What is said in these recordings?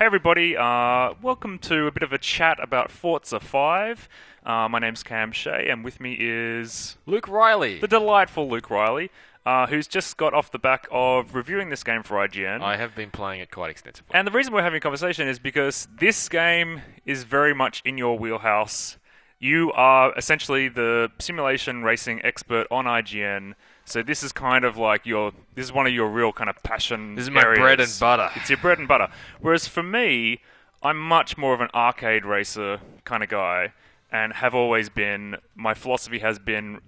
Hey everybody, welcome to a bit of a chat about Forza 5. My name's Cam Shea, and with me is Luke Riley. the delightful Luke Riley, who's just got off the back of reviewing this game for IGN. I have been playing it quite extensively. And the reason we're having a conversation is because this game is very much in your wheelhouse. You are essentially the simulation racing expert on IGN. So this is kind of like this is one of your real kind of passion This is my areas. bread and butter. It's your bread and butter. Whereas for me, I'm much more of an arcade racer kind of guy, and have always been. My philosophy has been,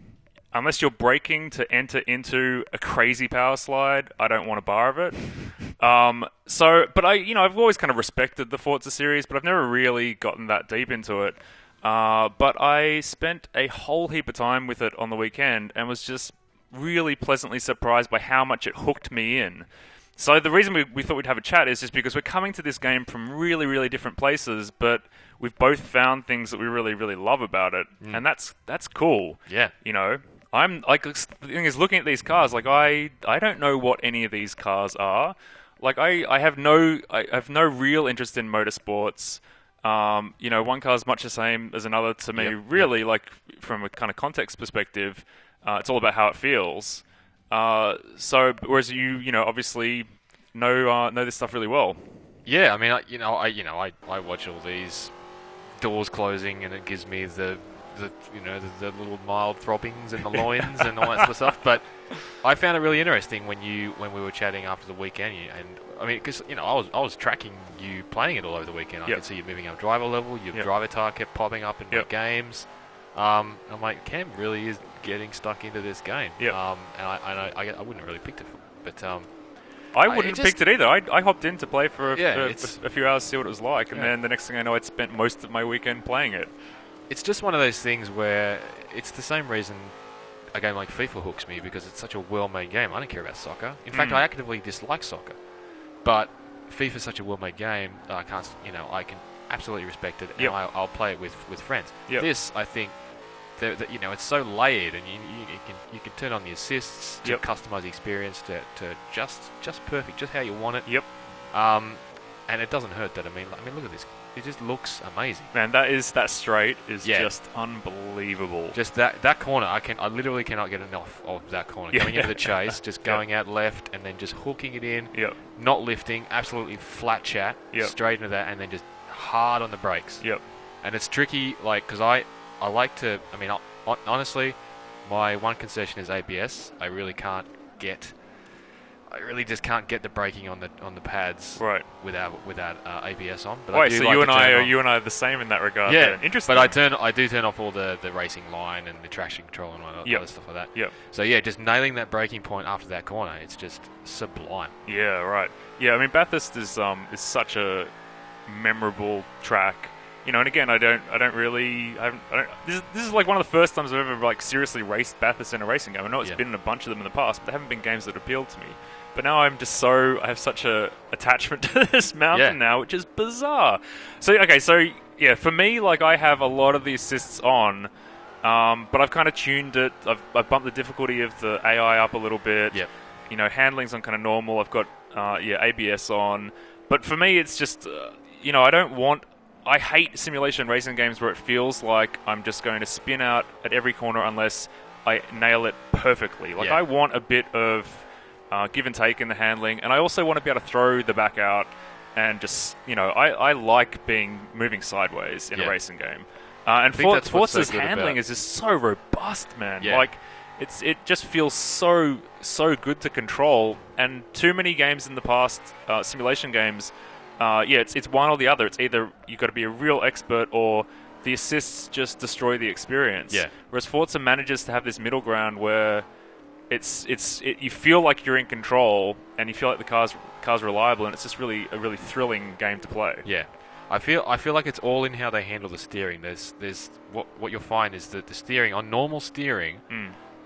unless you're braking to enter into a crazy power slide, I don't want a bar of it. But I've always kind of respected the Forza series, but I've never really gotten that deep into it. But I spent a whole heap of time with it on the weekend, and was just really pleasantly surprised by how much it hooked me in. So the reason we thought we'd have a chat is just because we're coming to this game from really, really different places, but we've both found things that we really, really love about it, and that's cool. Yeah. You know, I'm like, the thing is, looking at these cars, like I don't know what any of these cars are. Like I have no real interest in motorsports. One car's much the same as another to me. Really, like from a kind of context perspective. It's all about how it feels. Whereas you obviously know this stuff really well. Yeah, I mean, I watch all these doors closing, and it gives me the little mild throbbings in the loins and all that sort of stuff. But I found it really interesting when we were chatting after the weekend, and I mean, because I was tracking you playing it all over the weekend. I could see you moving up driver level. Your Drivatar kept popping up in my games. I'm like, Cam really is getting stuck into this game. And I wouldn't have really picked it, but I wouldn't have picked it either. I hopped in to play for a few hours to see what it was like, and then the next thing I know, I'd spent most of my weekend playing it. It's just one of those things where it's the same reason a game like FIFA hooks me, because it's such a well-made game. I don't care about soccer. In fact, I actively dislike soccer, but FIFA's such a well-made game. I can absolutely respect it, and I'll play it with friends. This, I think, it's so layered, and you can turn on the assists to customize the experience to just perfect, just how you want it. And it doesn't hurt that. I mean, look at this. It just looks amazing. Man, that straight is just unbelievable. Just that corner, I literally cannot get enough of that corner. Coming into the chase, just going out left, and then just hooking it in. Not lifting, absolutely flat chat, straight into that, and then just hard on the brakes. And it's tricky, like, because I like to. I mean, honestly, my one concession is ABS. I really just can't get the braking on the pads without ABS on. But so you and I are the same in that regard. Yeah, then. Interesting. But I do turn off all the racing line and the traction control and other stuff like that. So just nailing that braking point after that corner, it's just sublime. Yeah, right. Yeah, I mean, Bathurst is such a memorable track. And again, this is like one of the first times I've ever like seriously raced Bathurst in a racing game. I know it's been in a bunch of them in the past, but there haven't been games that appealed to me. But now I have such a attachment to this mountain now, which is bizarre. So for me, like, I have a lot of the assists on, but I've kind of tuned it. I've bumped the difficulty of the AI up a little bit. Handling's on kind of normal. I've got ABS on, but for me, it's just I hate simulation racing games where it feels like I'm just going to spin out at every corner unless I nail it perfectly. Like, I want a bit of give and take in the handling, and I also want to be able to throw the back out and just, I like moving sideways in a racing game. And Forza's handling is just so robust, man. Like, it just feels so good to control, and too many games in the past, simulation games, it's one or the other. It's either you've got to be a real expert or the assists just destroy the experience. Whereas Forza manages to have this middle ground where you feel like you're in control and you feel like the car's reliable, and it's just really a really thrilling game to play. I feel like it's all in how they handle the steering. There's what you'll find is that the steering on normal steering,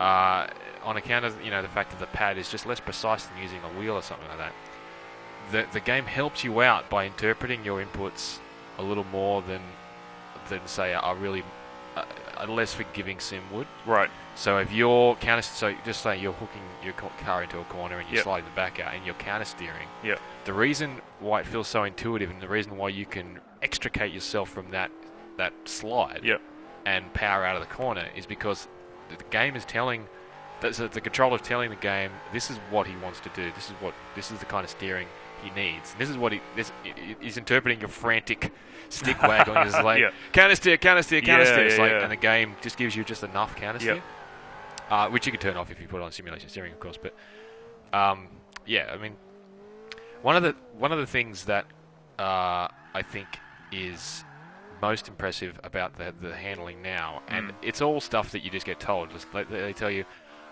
on account of the fact that the pad is just less precise than using a wheel or something like that. The game helps you out by interpreting your inputs a little more than say a really a less forgiving sim would. Right. So if you're so just say you're hooking your car into a corner and you're Yep. sliding the back out and you're counter steering. Yep. The reason why it feels so intuitive and the reason why you can extricate yourself from that slide Yep. and power out of the corner is because the game is telling. The controller's telling the game this is what he wants to do. This is the kind of steering he needs. This is what he's interpreting your frantic stick waggling as like Yeah. counter steer. It's like, yeah. and the game just gives you just enough counter steer, which you can turn off if you put it on simulation steering, of course. But yeah, I mean, one of the things that I think is most impressive about the handling now, and it's all stuff that you just get told. Just they tell you.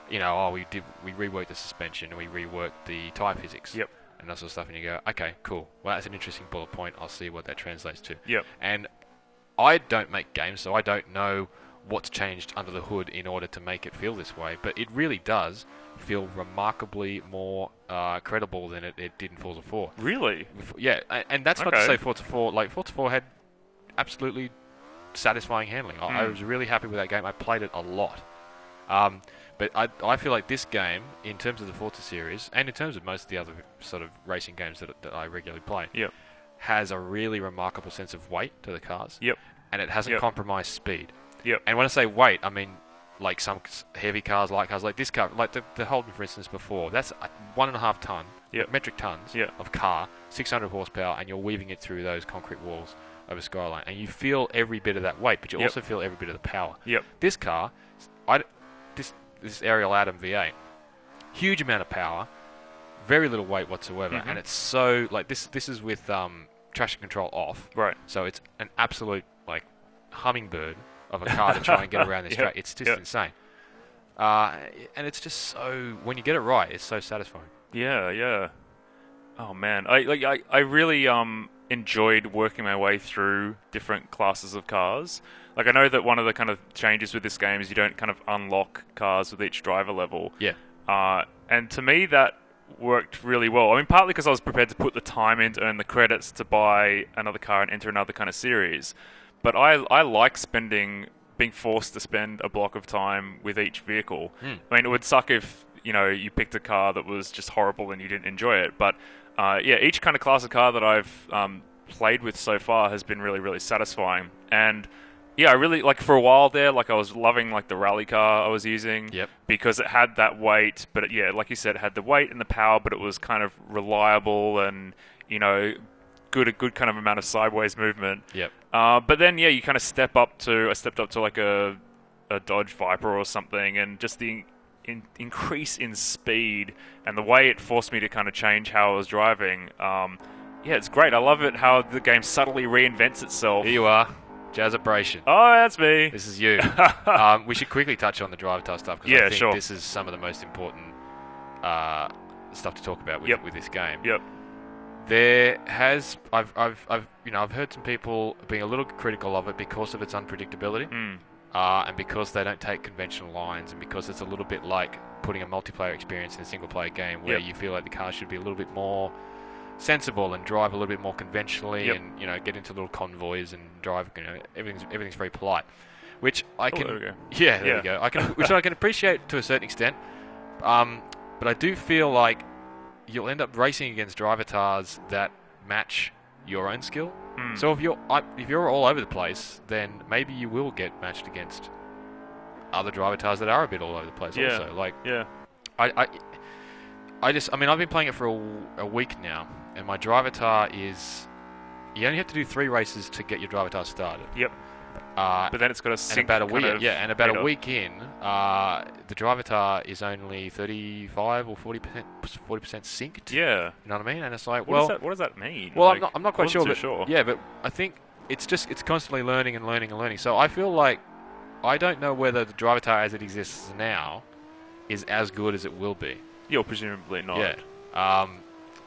We reworked the suspension and we reworked the tyre physics. Yep. And that sort of stuff, and you go, okay, cool. Well, that's an interesting bullet point. I'll see what that translates to. Yep. And I don't make games, so I don't know what's changed under the hood in order to make it feel this way. But it really does feel remarkably more credible than it did in Forza 4. Really? Yeah, and that's not to say Forza 4. Like Forza 4 had absolutely satisfying handling. I was really happy with that game. I played it a lot. But I feel like this game, in terms of the Forza series, and in terms of most of the other sort of racing games that I regularly play, has a really remarkable sense of weight to the cars. Yep. And it hasn't compromised speed. Yep. And when I say weight, I mean like some heavy cars, light cars, like this car, like the Holden, for instance, before. That's 1.5 ton, metric tons of car, 600 horsepower, and you're weaving it through those concrete walls of a Skyline. And you feel every bit of that weight, but you also feel every bit of the power. Yep. This car, this Ariel Atom V8, huge amount of power, very little weight whatsoever, and it's so like this is with traction control off, right? So it's an absolute like hummingbird of a car to try and get around this track. It's just insane, and it's just so when you get it right, it's so satisfying. Yeah. Oh man, I really enjoyed working my way through different classes of cars. Like, I know that one of the kind of changes with this game is you don't kind of unlock cars with each driver level. Yeah. And to me, that worked really well. I mean, partly because I was prepared to put the time in to earn the credits to buy another car and enter another kind of series. But I like being forced to spend a block of time with each vehicle. I mean, it would suck if, you picked a car that was just horrible and you didn't enjoy it. But, each kind of class of car that I've played with so far has been really, really satisfying. And yeah, I really, for a while there, I was loving, the rally car I was using. Yep. Because it had that weight, but like you said, it had the weight and the power, but it was kind of reliable and, a good kind of amount of sideways movement. Yep. But then, you kind of I stepped up to, a Dodge Viper or something, and just the increase in speed and the way it forced me to kind of change how I was driving. It's great. I love it how the game subtly reinvents itself. Here you are. Jazzabration. Oh, that's me. This is you. We should quickly touch on the Drivatar stuff because I think this is some of the most important stuff to talk about with this game. Yep. I've heard some people being a little critical of it because of its unpredictability, and because they don't take conventional lines, and because it's a little bit like putting a multiplayer experience in a single player game where you feel like the car should be a little bit more sensible and drive a little bit more conventionally, and get into little convoys and drive. Everything's very polite, which I can. There we go. Yeah, there we go. Which I can appreciate to a certain extent, but I do feel like you'll end up racing against Drivatars that match your own skill. So if you're all over the place, then maybe you will get matched against other Drivatars that are a bit all over the place. Also, I've been playing it for a week now, and my Drivatar is... You only have to do 3 races to get your Drivatar started. Yep. But then it's got a sync a week in, the Drivatar is only 35 or 40% synced. Yeah. You know what I mean? And it's like, what does that mean? Well, I'm not quite sure, sure. Yeah, but I think it's constantly learning and learning and learning. So I feel like I don't know whether the Drivatar as it exists now is as good as it will be. Yeah, presumably not. Yeah.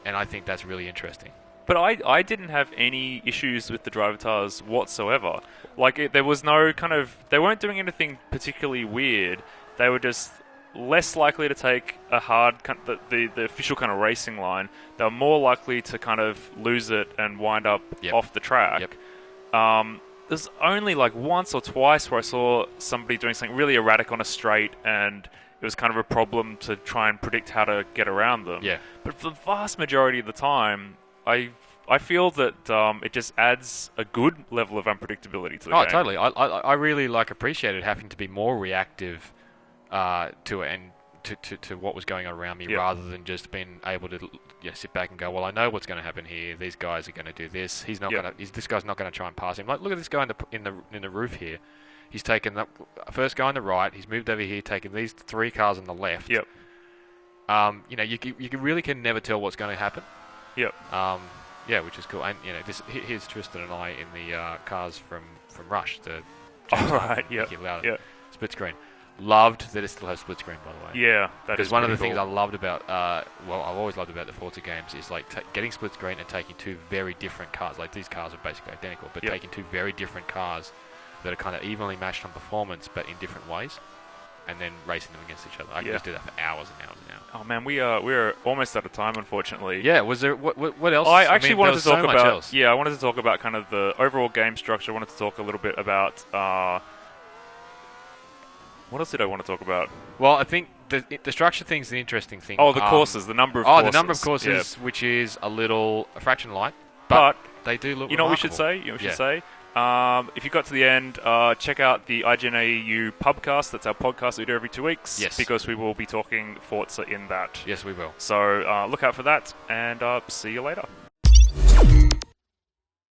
And I think that's really interesting. But I didn't have any issues with the Drivatars whatsoever. There was no kind of... They weren't doing anything particularly weird. They were just less likely to take a hard... The official kind of racing line. They were more likely to kind of lose it and wind up off the track. Yep. there's only like once or twice where I saw somebody doing something really erratic on a straight, and it was kind of a problem to try and predict how to get around them. Yeah. But for the vast majority of the time, I feel that it just adds a good level of unpredictability to the game. Oh, totally. I really appreciated having to be more reactive to it and to what was going on around me, rather than just being able to sit back and go, well, I know what's going to happen here. These guys are going to do this. He's not going to. This guy's not going to try and pass him. Like, look at this guy in the roof here. He's taken the first guy on the right. He's moved over here, taking these 3 cars on the left. Yep. You really can never tell what's going to happen. Yep. Which is cool. And here's Tristan and I in the cars from Rush. Split screen. Loved that it still has split screen, by the way. Yeah, that is because one of the cool. things I loved about, I've always loved about the Forza games is like getting split screen and taking 2 very different cars. Like, these cars are basically identical, but taking 2 very different cars that are kind of evenly matched on performance, but in different ways, and then racing them against each other. I can just do that for hours and hours and hours. Oh man, we're almost out of time, unfortunately. Yeah. Was there what else? I actually wanted to talk about. Else. Yeah, I wanted to talk about kind of the overall game structure. I wanted to talk a little bit about. What else did I want to talk about? Well, I think the structure thing's an interesting thing. Oh, the courses, the number of courses. The number of courses, which is a fraction light, but they do look. You know what we should say? If you got to the end, check out the IGNAU Pubcast. That's our podcast we do every 2 weeks. Yes. Because we will be talking Forza in that. Yes, we will. So look out for that, and see you later.